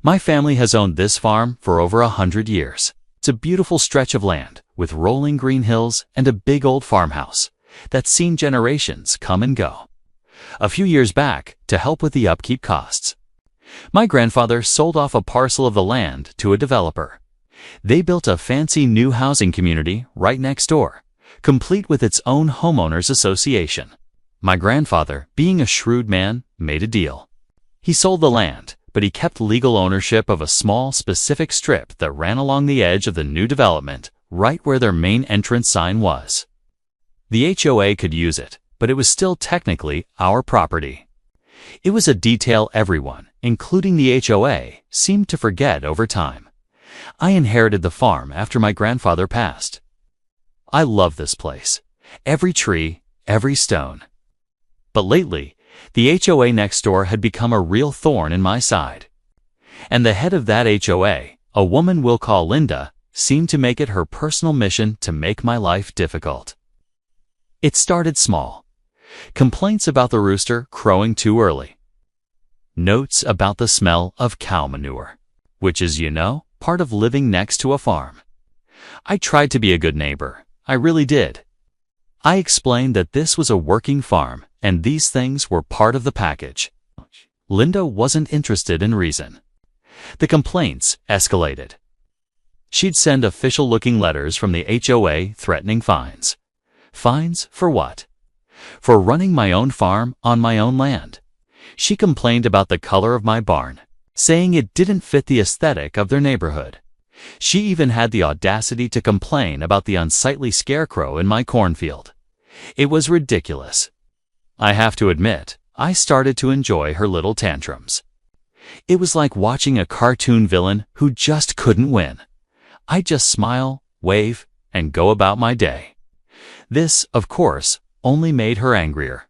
My family has owned this farm for over 100 years. It's a beautiful stretch of land with rolling green hills and a big old farmhouse that's seen generations come and go. A few years back, to help with the upkeep costs, my grandfather sold off a parcel of the land to a developer. They built a fancy new housing community right next door, complete with its own homeowners association. My grandfather, being a shrewd man, made a deal. He sold the land, but he kept legal ownership of a small, specific strip that ran along the edge of the new development, right where their main entrance sign was. The HOA could use it, but it was still technically our property. It was a detail everyone, including the HOA, seemed to forget over time. I inherited the farm after my grandfather passed. I love this place. Every tree, every stone. But lately, the HOA next door had become a real thorn in my side. And the head of that HOA, a woman we'll call Linda, seemed to make it her personal mission to make my life difficult. It started small. Complaints about the rooster crowing too early. Notes about the smell of cow manure, which is, part of living next to a farm. I tried to be a good neighbor. I really did. I explained that this was a working farm and these things were part of the package. Linda wasn't interested in reason. The complaints escalated. She'd send official-looking letters from the HOA threatening fines. Fines for what? For running my own farm on my own land. She complained about the color of my barn, saying it didn't fit the aesthetic of their neighborhood. She even had the audacity to complain about the unsightly scarecrow in my cornfield. It was ridiculous. I have to admit, I started to enjoy her little tantrums. It was like watching a cartoon villain who just couldn't win. I'd just smile, wave, and go about my day. This, of course, only made her angrier.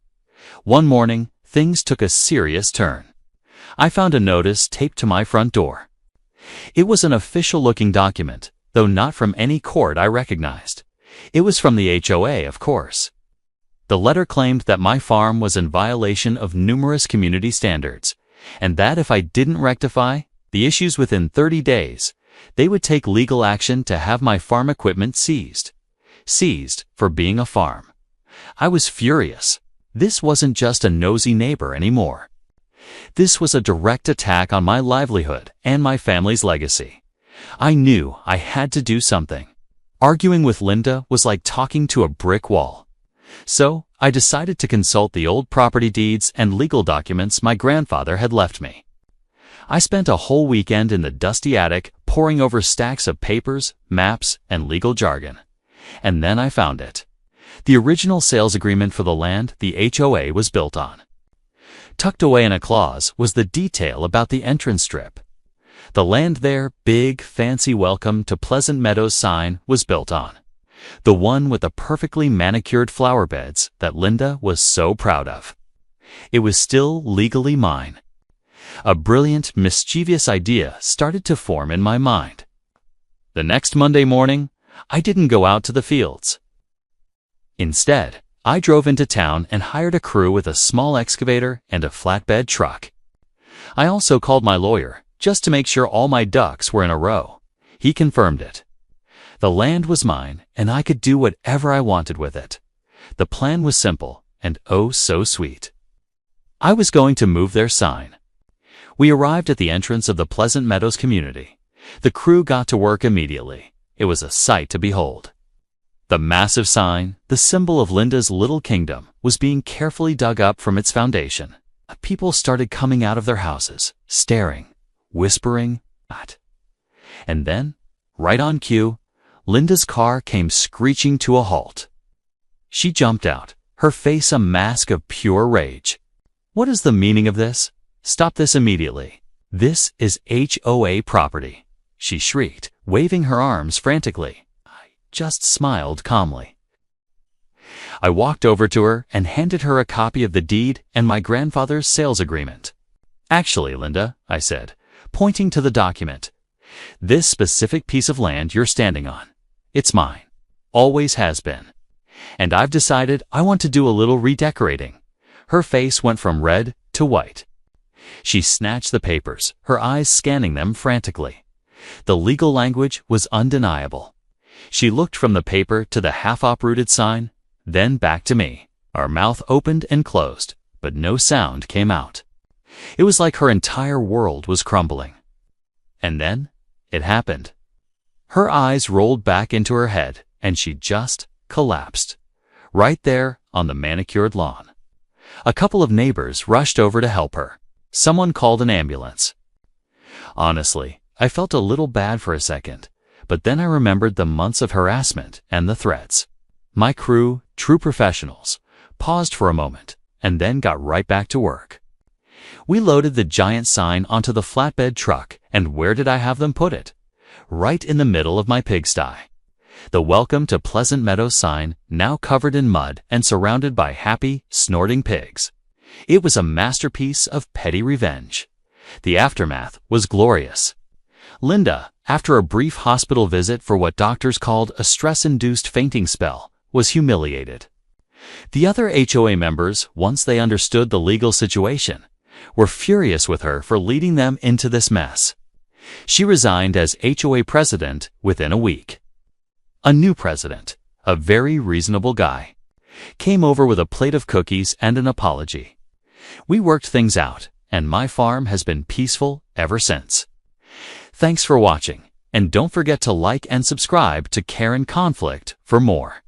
One morning, things took a serious turn. I found a notice taped to my front door. It was an official-looking document, though not from any court I recognized. It was from the HOA, of course. The letter claimed that my farm was in violation of numerous community standards, and that if I didn't rectify the issues within 30 days, they would take legal action to have my farm equipment seized. Seized for being a farm. I was furious. This wasn't just a nosy neighbor anymore. This was a direct attack on my livelihood and my family's legacy. I knew I had to do something. Arguing with Linda was like talking to a brick wall. So, I decided to consult the old property deeds and legal documents my grandfather had left me. I spent a whole weekend in the dusty attic poring over stacks of papers, maps, and legal jargon. And then I found it. The original sales agreement for the land the HOA was built on. Tucked away in a clause was the detail about the entrance strip. The land their big, fancy welcome to Pleasant Meadows sign was built on. The one with the perfectly manicured flower beds that Linda was so proud of. It was still legally mine. A brilliant, mischievous idea started to form in my mind. The next Monday morning, I didn't go out to the fields. Instead, I drove into town and hired a crew with a small excavator and a flatbed truck. I also called my lawyer, just to make sure all my ducks were in a row. He confirmed it. The land was mine, and I could do whatever I wanted with it. The plan was simple, and oh so sweet. I was going to move their sign. We arrived at the entrance of the Pleasant Meadows community. The crew got to work immediately. It was a sight to behold. The massive sign, the symbol of Linda's little kingdom, was being carefully dug up from its foundation. People started coming out of their houses, staring, whispering, and then, right on cue, Linda's car came screeching to a halt. She jumped out, her face a mask of pure rage. "What is the meaning of this? Stop this immediately. This is HOA property," she shrieked, waving her arms frantically. I just smiled calmly. I walked over to her and handed her a copy of the deed and my grandfather's sales agreement. "Actually, Linda," I said, pointing to the document, "this specific piece of land you're standing on, it's mine. Always has been. And I've decided I want to do a little redecorating." Her face went from red to white. She snatched the papers, her eyes scanning them frantically. The legal language was undeniable. She looked from the paper to the half-uprooted sign, then back to me. Our mouth opened and closed, but no sound came out. It was like her entire world was crumbling. And then it happened. Her eyes rolled back into her head, and she just collapsed. Right there on the manicured lawn. A couple of neighbors rushed over to help her. Someone called an ambulance. Honestly, I felt a little bad for a second, but then I remembered the months of harassment and the threats. My crew, true professionals, paused for a moment and then got right back to work. We loaded the giant sign onto the flatbed truck, and where did I have them put it? Right in the middle of my pigsty. The Welcome to Pleasant Meadows sign, now covered in mud and surrounded by happy, snorting pigs. It was a masterpiece of petty revenge. The aftermath was glorious. Linda, after a brief hospital visit for what doctors called a stress-induced fainting spell, was humiliated. The other HOA members, once they understood the legal situation, were furious with her for leading them into this mess. She resigned as HOA president within a week. A new president, a very reasonable guy, came over with a plate of cookies and an apology. We worked things out, and my farm has been peaceful ever since. Thanks for watching, and don't forget to like and subscribe to Care and Conflict for more.